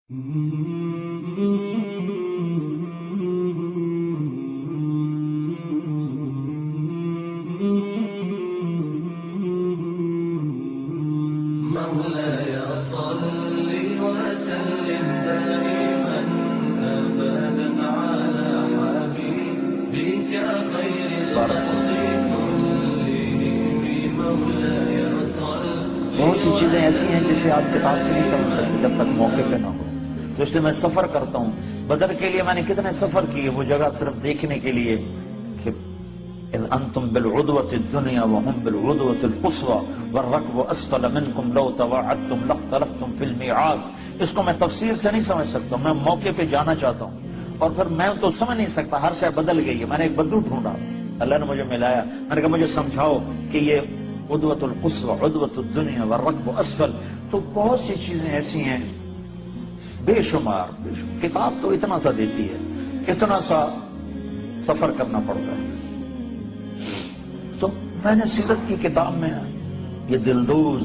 مولاي صل وسلم دائما ابدا على حبيبك خير الخلق كلهم مولاي صل. بہت سی چیزیں ایسی ہیں جسے آپ کتاب سے نہیں سمجھ سکتے جب تک موقع پہ نہ ہو. تو اس لیے میں سفر کرتا ہوں. بدر کے لیے میں نے کتنے سفر کیے، وہ جگہ صرف دیکھنے کے لیے کہ اذ انتم بالعدوة الدنيا وهم بالعدوة القصوى والركب اسفل منكم لو تواعدتم لاختلفتم في الميعاد. اس کو میں تفسیر سے نہیں سمجھ سکتا، میں موقع پہ جانا چاہتا ہوں. اور پھر میں تو سمجھ نہیں سکتا، ہر شے بدل گئی ہے. میں نے ایک بدو ڈھونڈا، اللہ نے مجھے ملایا. میں نے کہا مجھے سمجھاؤ کہ یہ عدوة القصوى عدوة الدنيا والركب اسفل. تو بہت سی چیزیں ایسی ہیں بے شمار. کتاب تو اتنا سا دیتی ہے، اتنا سا سفر کرنا پڑتا ہے. تو میں نے سیرت کی کتاب میں یہ دلدوز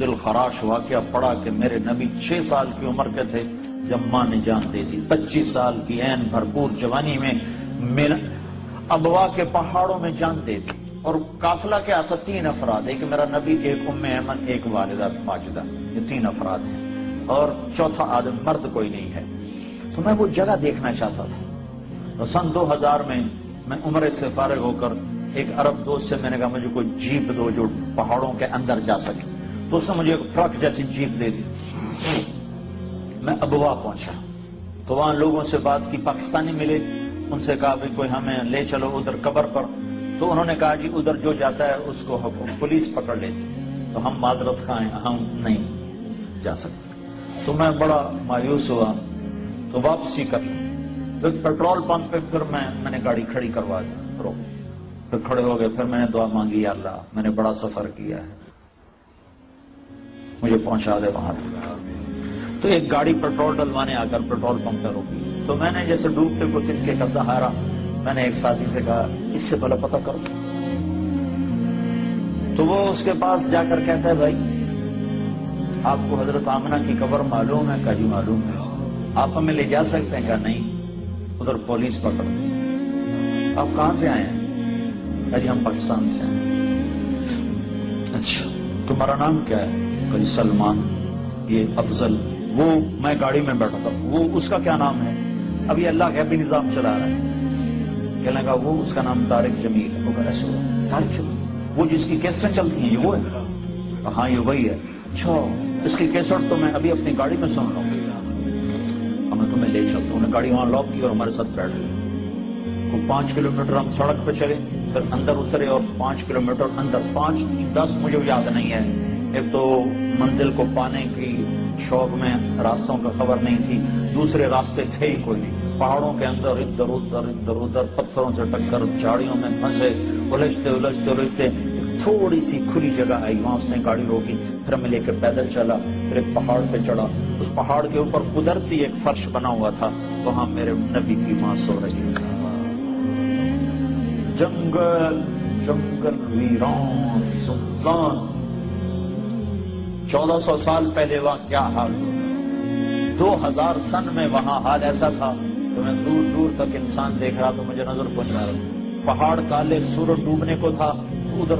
دل خراش واقعہ پڑھا کہ میرے نبی 6 سال کی عمر کے تھے جب ماں نے جان دے دی. 25 سال کی عین بھرپور جوانی میں ابوا کے پہاڑوں میں جان دے دی. اور قافلہ کیا تھا؟ 3 افراد. ایک میرا نبی، ایک ام ایمن، ایک والدہ ماجدہ. یہ 3 افراد ہیں اور چوتھا آدم مرد کوئی نہیں ہے. تو میں وہ جگہ دیکھنا چاہتا تھا. سن 2000 میں میں عمرے سے فارغ ہو کر ایک عرب دوست سے میں نے کہا مجھے کوئی جیپ دو جو پہاڑوں کے اندر جا سکے. تو اس نے مجھے ایک ٹرک جیسی جیپ دے دی. میں ابوا پہنچا تو وہاں لوگوں سے بات کی، پاکستانی ملے، ان سے کہا بھی کوئی ہمیں لے چلو ادھر قبر پر. تو انہوں نے کہا جی ادھر جو جاتا ہے اس کو پولیس پکڑ لیتی. تو ہم معذرت خواہ ہیں، ہم نہیں جا سکتے. تو میں بڑا مایوس ہوا تو واپسی کر لی. پھر پیٹرول پمپ پہ پھر میں نے گاڑی کھڑی کروا دی. پھر کھڑے ہو گئے. پھر میں نے دعا مانگی، یا اللہ میں نے بڑا سفر کیا ہے، مجھے پہنچا دے وہاں تک. تو ایک گاڑی پیٹرول ڈلوانے آ کر پیٹرول پمپ پہ روکی. تو میں نے جیسے ڈوبتے کو تنکے کا سہارا، میں نے ایک ساتھی سے کہا اس سے بھلا پتہ کرو. تو وہ اس کے پاس جا کر کہتا ہے بھائی آپ کو حضرت آمنہ کی قبر معلوم ہے؟ کہا جی معلوم ہے. آپ ہمیں لے جا سکتے ہیں؟ کہا نہیں، ادھر پولیس پکڑتی. آپ کہاں سے آئے ہیں؟ کہا جی ہم پاکستان سے ہیں. اچھا تمہارا نام کیا ہے؟ کہا جی سلمان. یہ افضل. وہ میں گاڑی میں بیٹھا تھا، وہ اس کا کیا نام ہے؟ اب یہ اللہ غیبی نظام چلا رہا ہے. کہنے لگا وہ اس کا نام طارق جمیل ہے. وہ کہا ایسا طارق جمیل وہ جس کی کیسٹیں چلتی ہیں یہ وہ ہے؟ ہاں یہ وہی ہے. اچھا اس کی کیسٹ تو میں ابھی اپنی گاڑی میں سن رہا ہوں. اب میں تمہیں لے چلتا ہوں. گاڑی وہاں لاک کی اور ہمارے ساتھ بیٹھ گئی. 5 کلومیٹر ہم سڑک پہ چلے، پھر اندر اترے اور 5 کلومیٹر اندر 5-10 مجھے یاد نہیں ہے. ایک تو منزل کو پانے کی شوق میں راستوں کا خبر نہیں تھی، دوسرے راستے تھے ہی کوئی نہیں. پہاڑوں کے اندر ادھر ادھر پتھروں سے ٹکر، جھاڑیوں میں پھنسے، الجھتے تھوڑی سی کھلی جگہ آئی، وہاں اس نے گاڑی روکی. پھر میں لے کے پیدل چلا، پھر ایک پہاڑ پہ چڑھا. اس پہاڑ کے اوپر قدرتی ایک فرش بنا ہوا تھا، وہاں میرے نبی کی ماں سو رہی تھی. جنگل ویران سنسان. 1400 سال پہلے وہاں کیا حال، 2000 سن میں وہاں حال ایسا تھا کہ میں دور دور تک انسان دیکھ رہا تو مجھے نظر کو نہیں آ رہا. پہاڑ کالے، سورج ڈوبنے کو تھا، ادھر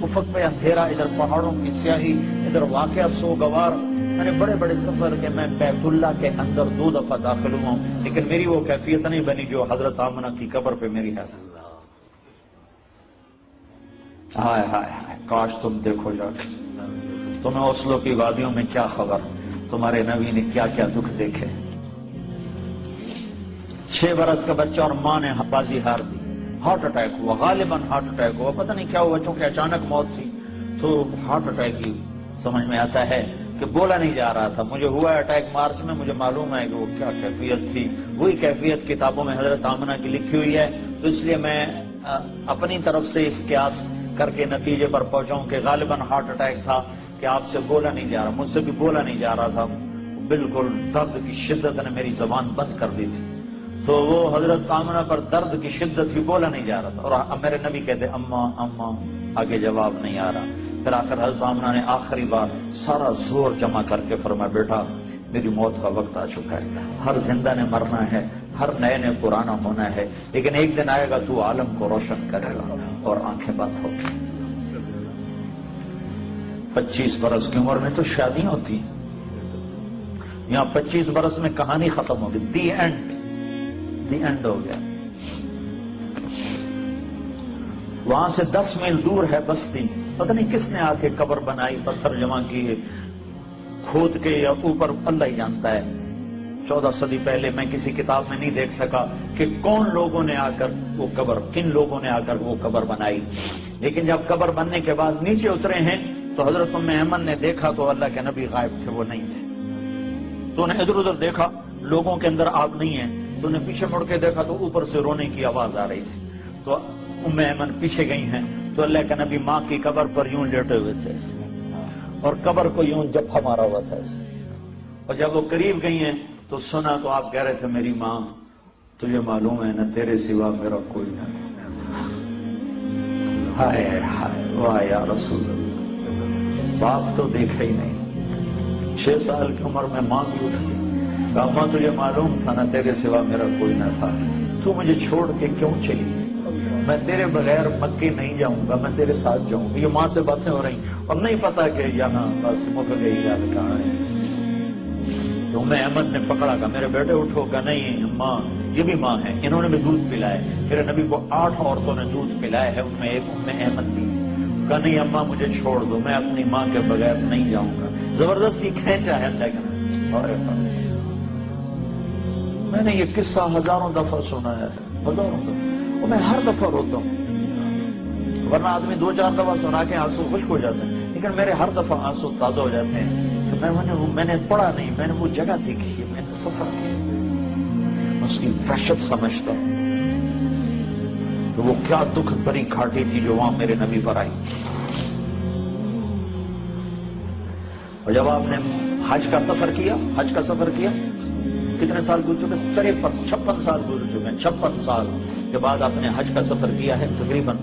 افق پہ اندھیرا، ادھر پہاڑوں کی سیاہی، ادھر واقعہ سوگوار. میں نے بڑے بڑے سفر کے، میں بیت اللہ کے اندر 2 دفعہ داخل ہوا ہوں، لیکن میری وہ کیفیت نہیں بنی جو حضرت آمنہ کی قبر پہ میری ہے. ہائے ہائے کاش تم دیکھو جا کے. تمہیں اوسلو کی وادیوں میں کیا خبر، تمہارے نبی نے کیا کیا دکھ دیکھے. 6 برس کا بچہ اور ماں نے بازی ہار دی. ہارٹ اٹیک ہوا، غالباً ہارٹ اٹیک ہوا، پتہ نہیں کیا ہوا، چونکہ اچانک موت تھی. تو ہارٹ اٹیک ہی سمجھ میں آتا ہے کہ بولا نہیں جا رہا تھا. مجھے ہوا اٹیک مارچ میں، مجھے معلوم ہے کہ وہ کیا کیفیت تھی. وہی کیفیت کتابوں میں حضرت آمنہ کی لکھی ہوئی ہے. تو اس لیے میں اپنی طرف سے اس قیاس کر کے نتیجے پر پہنچاؤں کہ غالباً ہارٹ اٹیک تھا کہ آپ سے بولا نہیں جا رہا. مجھ سے بھی بولا نہیں جا رہا تھا، بالکل درد کی شدت نے میری زبان بند کر دی تھی. تو وہ حضرت آمنہ پر درد کی شدت ہی بولا نہیں جا رہا تھا. اور میرے نبی کہتے اماں اماں، آگے جواب نہیں آ رہا. پھر آخر حضرت آمنہ نے آخری بار سارا زور جمع کر کے فرمایا بیٹا میری موت کا وقت آ چکا ہے، ہر زندہ نے مرنا ہے، ہر نئے نے پرانا ہونا ہے، لیکن ایک دن آئے گا تو عالم کو روشن کرے گا اور آنکھیں بند ہوگی۔ 25 برس کی عمر میں تو شادیاں ہوتی ہیں، یہاں 25 برس میں کہانی ختم ہوگی، دی اینڈ ہو گیا۔ وہاں سے 10 میل دور ہے بستی، پتہ نہیں کس نے آ کے قبر بنائی، پتھر جمع کیے کھود کے یا اوپر، اللہ ہی جانتا ہے۔ 14 صدی پہلے میں کسی کتاب میں نہیں دیکھ سکا کہ کون لوگوں نے آ کر وہ قبر، کن لوگوں نے آ کر وہ قبر بنائی، لیکن جب قبر بننے کے بعد نیچے اترے ہیں تو حضرت ام ایمن نے دیکھا تو اللہ کے نبی غائب تھے، وہ نہیں تھے۔ تو نے ادھر ادھر دیکھا، لوگوں کے اندر آگ نہیں ہے، تو نے پیچھے مڑ کے دیکھا تو اوپر سے رونے کی آواز آ رہی تھی، تو ام ایمن پیچھے گئی ہیں تو اللہ کے نبی ماں کی قبر پر یوں لیٹے ہوئے تھے اور قبر کو یوں جپھا مارا ہوا تھا ایسے، اور جب وہ قریب گئی ہیں تو سنا تو آپ کہہ رہے تھے میری ماں تجھے معلوم ہے نہ تیرے سوا میرا کوئی نہ تھا۔ ہائے ہائے واہ یا رسول اللہ، باپ تو دیکھا ہی نہیں، 6 سال کی عمر میں ماں بھی اٹھ گئی، کہا ماں تجھے معلوم تھا نہ تیرے سوا میرا کوئی نہ تھا، تو مجھے چھوڑ کے کیوں چلی؟ میں تیرے بغیر مکے نہیں جاؤں گا، میں تیرے ساتھ جاؤں گا۔ یہ ماں سے باتیں ہو رہی اور نہیں پتا کہ یا نہ بس مک گئی یا کہاں ہے۔ تو میں احمد نے پکڑا کہا میرے بیٹے اٹھو، کہا نہیں ماں یہ بھی ماں ہے، انہوں نے بھی دودھ پلایا، میرے نبی کو 8 عورتوں نے دودھ پلایا ہے، ان میں ایک ام احمد بھی ہے۔ کہا نہیں اماں مجھے چھوڑ دو، میں اپنی ماں کے بغیر نہیں جاؤں گا۔ زبردستی کھینچا ہے لیکن میں نے یہ قصہ ہزاروں دفعہ سنا ہے، ہزاروں دفعہ، اور میں ہر دفعہ روتا ہوں، ورنہ آدمی 2-4 دفعہ سنا کے آنسو خشک ہو جاتے ہیں، لیکن میرے ہر دفعہ آنسو تازہ ہو جاتے ہیں کہ میں نے پڑھا نہیں، میں نے وہ جگہ دیکھی ہے، میں نے سفر کیا، اس کی وحشت سمجھتا ہوں کہ وہ کیا دکھ بری گھاٹی تھی جو وہاں میرے نبی پر آئی۔ اور جب آپ نے حج کا سفر کیا کتنے سال گزر چکے؟ 56 سال گزر چکے ہیں۔ 56 سال کے بعد آپ نے حج کا سفر کیا ہے، تقریباً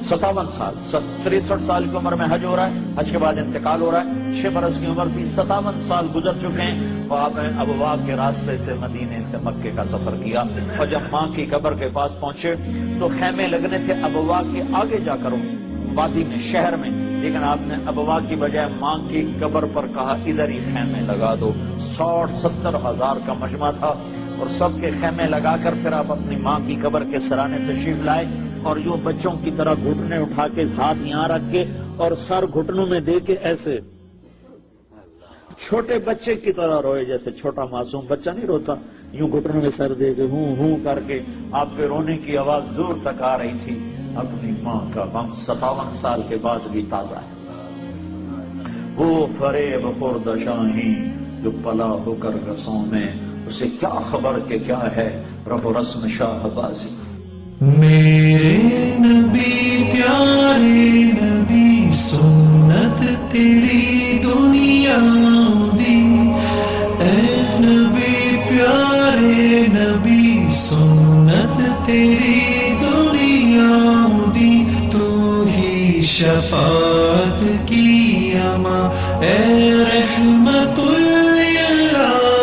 57 سال، 63 سال کی عمر میں حج ہو رہا ہے، حج کے بعد انتقال ہو رہا ہے، 6 برس کی عمر تھی، 57 سال گزر چکے ہیں، اور آپ نے ابوا کے راستے سے مدینے سے مکے کا سفر کیا، اور جب ماں کی قبر کے پاس پہنچے تو خیمے لگنے تھے ابوا کے آگے جا کر وادی میں، شہر میں، لیکن آپ نے ابوا کی بجائے ماں کی قبر پر کہا ادھر ہی خیمے لگا دو۔ 60-70 ہزار کا مجمع تھا، اور سب کے خیمے لگا کر پھر آپ اپنی ماں کی قبر کے سرانے تشریف لائے، اور یوں بچوں کی طرح گھٹنے اٹھا کے ہاتھ یہاں رکھ کے اور سر گھٹنوں میں دے کے ایسے چھوٹے بچے کی طرح روئے، جیسے چھوٹا معصوم بچہ نہیں روتا، یوں گھٹنوں میں سر دے کے ہوں ہوں کر کے آپ کے رونے کی آواز دور تک آ رہی تھی۔ اپنی ماں کا غم 57 سال کے بعد بھی تازہ ہے۔ وہ فریب خورد شاہی جو پلا ہو کر رسوں میں، اسے کیا خبر کہ کیا ہے رہ و رسم شاہ بازی۔ میرے نبی پیارے نبی سنت تیری دنیا دی، اے نبی پیارے نبی سنت تیری دنیا دی، تو ہی شفاعت کی اما اے رحمت للعالمین،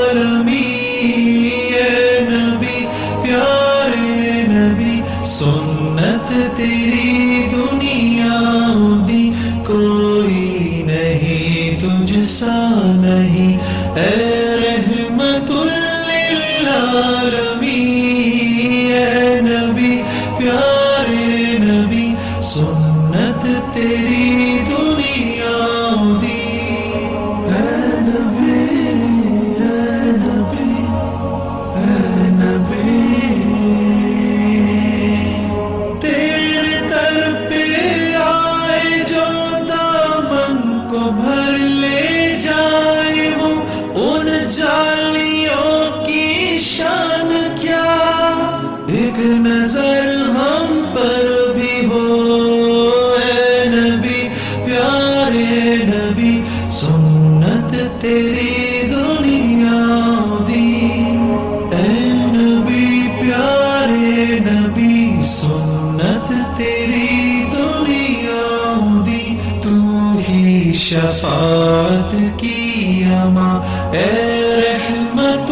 اے نبی پیارے نبی سنت تیری دنیا دی، کوئی نہیں تجھ سا نہیں، اے رحمت للعالمین، اے نبی پیارے نبی سنت تیری دنیا دی، اے نبی اے نبی اے نبی، تیرے در پہ آئے جو دامن کو بھر لے جائے، وہ ان جالیوں کی شان شفاعت کی اما اے رحمت